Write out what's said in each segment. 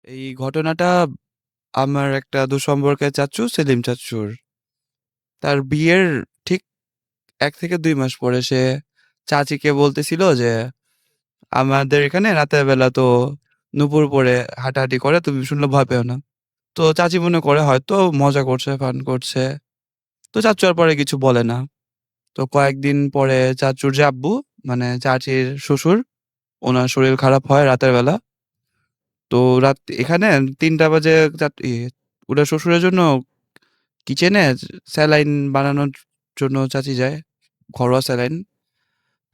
এই ঘটনাটা আমার একটা দুঃসম্পর্কের চাচ্চু সেলিম চাচ্চুর। তার বিয়ের ঠিক ১ থেকে ২ মাস পরে সে চাচিকে বলতেছিল যে, "আমাদের এখানে রাতের বেলা তো নুপুর পরে হাঁটাহাঁটি করে, তুমি শুনলে ভয় পেও না।" তো চাচি মনে করে হয়তো মজা করছে, ফান করছে। তো চাচ্চু আর পরে কিছু বলে না। তো কয়েকদিন পরে চাচ্চুর যে আব্বু, মানে চাচির শ্বশুর, উনার শরীর খারাপ হয় রাতের বেলা। তো রাত এখানে ৩টা বাজে উনার শ্বশুরের জন্য কিচেনে স্যালাইন বানানোর জন্য চাচি যায়, ঘরোয়া স্যালাইন।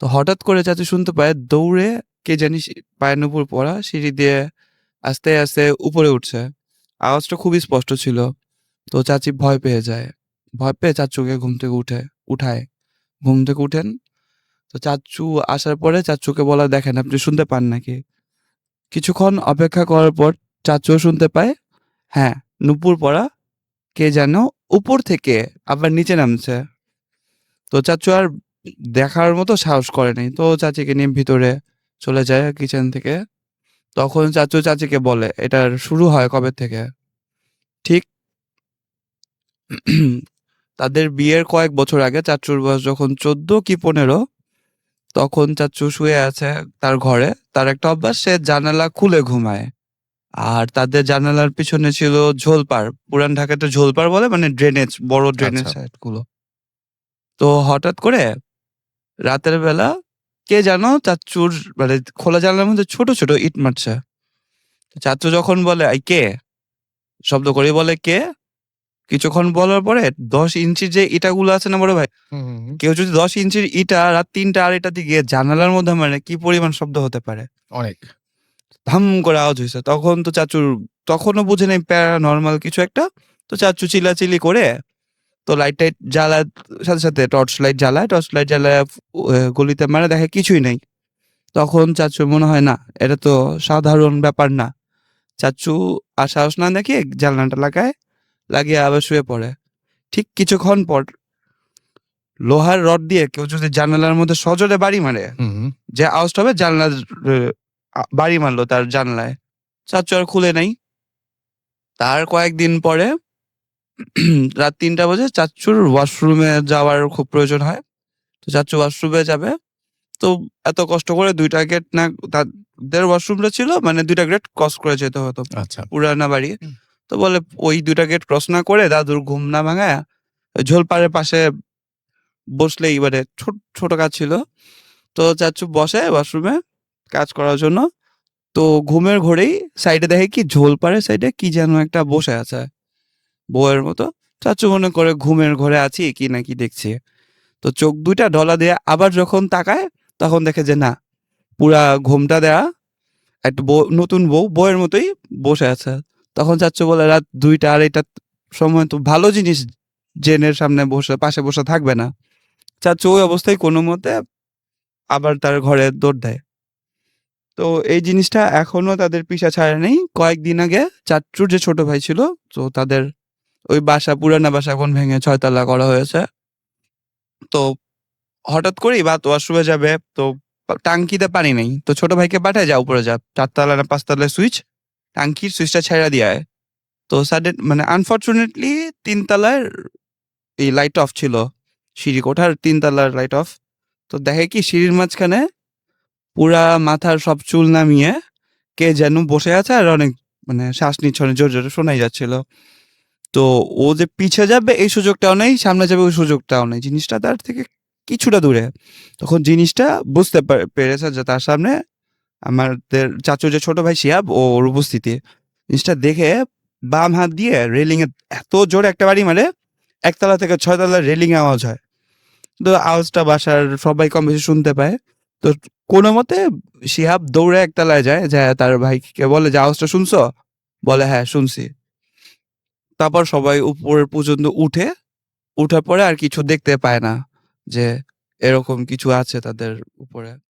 তো হঠাৎ করে চাচি শুনতে পায় দৌড়ে কে জানি পায়ের নুপুর পরা সিঁড়ি দিয়ে আস্তে আস্তে উপরে উঠছে। আওয়াজটা খুবই স্পষ্ট ছিল। তো চাচি ভয় পেয়ে যায়। ভয় পেয়ে চাচ্চুকে ঘুম থেকে উঠায়। ঘুম থেকে উঠেন। তো চাচ্চু আসার পরে চাচ্চুকে বলা, দেখেন আপনি শুনতে পান নাকি? কিছুক্ষণ অপেক্ষা করার পর চাচ্চুও শুনতে পায়, হ্যাঁ, নুপুর পরা কে যেন উপর থেকে আবার নিচে নামছে। তো চাচ্চু আর দেখার মতো সাহস করে নাই। তো চাচিকে নিয়ে ভিতরে চলে যায় কিচেন থেকে। তখন চাচ্চু চাচিকে বলে, এটার শুরু হয় কবে থেকে? ঠিক তাদের বিয়ের কয়েক বছর আগে চাচ্চুর বয়স যখন ১৪ কি ১৫, তখন চাচ্চু শুয়ে আছে তার ঘরে। তার একটা অভ্যাস, সে জানালা খুলে ঘুমায়। আর তাদের জানালার পিছনে ছিল ঝোলপাড়। পুরান ঢাকাতে ঝোলপাড় বলে, মানে ড্রেনেজ, বড় ড্রেনেজ আচ্ছা। সাইট গুলো। তো হঠাৎ করে রাতের বেলা কে যেন চাচ্চুর মানে খোলা জানলার মধ্যে ছোট ছোট ইট মারছে। চাচ্চু যখন বলে, "এই কে?" শব্দ করেই বলে, "কে?" কিছুক্ষণ বলার পরে ১০ ইঞ্চির যে ইটাগুলো আছে না বড় ভাই? হুম, হুম, হুম। কেউ যদি ১০ ইঞ্চির ইটা রাত ৩টা ২:৩০ দিকে জানালার মধ্যে মারে, কি পরিমাণ শব্দ হতে পারে? অনেক। ধাম করে আওয়াজ হইছে। তখন তো চাচ্চুর তখনও বুঝে নাই প্যারানরমাল কিছু একটা। তো চাচ্চু চিল্লাচিল্লি করে তো লাইট-টাইট জ্বালায়, সাথে সাথে টর্চ লাইট জ্বালায় গলিতে মারে, দেখে কিছুই নাই। তখন চাচ্চুর মনে হয়, না, এটা তো সাধারণ ব্যাপার না। চাচ্চু আর সাহস না দেখিয়ে জানলাটা লাগিয়ে আবার শুয়ে পড়ে। ঠিক কিছুক্ষণ পর লোহার রড দিয়ে কেউ যদি জানালার মধ্যে সজোরে বাড়ি মারে, হুম, হুম। যে আওয়াজটা হবে জানলার বাড়ি মারলো তার জানলায়। চাচ্চু আর খুলে নাই। তার কয়েকদিন পরে রাত ৩টা বাজে চাচ্চুর ওয়াশরুমে যাওয়ার খুব প্রয়োজন হয়। তো চাচ্চু ওয়াশরুমে যাবে। তো এত কষ্ট করে ২ টা গেট না, তাদের ওয়াশরুমটা ছিল মানে ২ টা গেট ক্রস করে যেতে হতো। আচ্ছা। পুরানা বাড়ি। তো বলে ওই ২ টা গেট ক্রস না করে দাদুর ঘুম না ভাঙায়া ঝোলপাড়ের পাশে বসলেই, মানে ছোট কাজ ছিল। তো চাচ্চু বসে ওয়াশরুমে কাজ করার জন্য। তো ঘুমের ঘোরেই সাইডে দেখে কি ঝোলপাড়ের সাইডে কি যেন একটা বসে আছে বউয়ের মতো। চাচ্চু মনে করে ঘুমের ঘোরে আছি কি নাকি দেখছি। তো চোখ ২ টা ঢলা দিয়ে আবার যখন তাকায়, তখন দেখে যে না, পুরা ঘোমটা দেয়া একটা নতুন বউয়ের মতোই বসে আছে। তখন চাচ্চু বলে, রাত ২টা ২:৩০ সময় তো ভালো জিনিস জেনের সামনে পাশে বসে থাকবে না। চাচ্চু ওই অবস্থায় কোনো মতে আবার তার ঘরে দৌড় দেয়। তো এই জিনিসটা এখনো তাদের পিছা ছাড়ে নাই। কয়েকদিন আগে চাচ্চুর যে ছোট ভাই ছিল, তো তাদের ওই পুরানা বাসা এখন ভেঙে ৬ তলা করা হয়েছে। তো হঠাৎ করেই ওয়াশরুমে যাবে, তো টাঙ্কিতে পানি নেই। তো ছোট ভাইকে পাঠায়, "যা উপরে যা। ৪ তলা না ৫ তলায় সুইচ, টাঙ্কির সুইচটা ছাইড়া দিয়ে আয়।" তো মানে আনফরচুনেটলি ৩ তলায় এই লাইট অফ ছিল। সিঁড়ি কোঠার ৩ তলার লাইট অফ। তো দেখে কি সিঁড়ির মাঝখানে পুরা মাথার সব চুল নামিয়ে কে যেন বসে আছে, আর অনেক মানে শ্বাস নিচ্ছে অনেক জোরে, জোরে শোনাই যাচ্ছিল। তো ও যে পিছে যাবে এই সুযোগটাও নেই, সামনে যাবে ওই সুযোগটাও নেই। জিনিসটা তার থেকে কিছুটা দূরে। তখন জিনিসটা বুঝতে পেরেছে যে তার সামনে আমাদের চাচুর যে ছোট ভাই শিহাব, ওর উপস্থিতি। জিনিসটা দেখে বাম হাত দিয়ে রেলিং এ এত জোরে একটা বাড়ি মারে, ১ তলা থেকে ৬ তলার রেলিং এ আওয়াজ হয়। তো আওয়াজটা বাসার সবাই কম বেশি শুনতে পায়। তো কোনোমতে শিহাব দৌড়ে ১ তলায় যায়, যায় তার ভাইকে বলে যে, "আওয়াজটা শুনছো?" বলে, "হ্যাঁ, শুনছি।" তারপর সবাই উপর পর্যন্ত উঠে, উঠার পরে আর কিছু দেখতে পায় না যে এরকম কিছু আছে তাদের উপরে।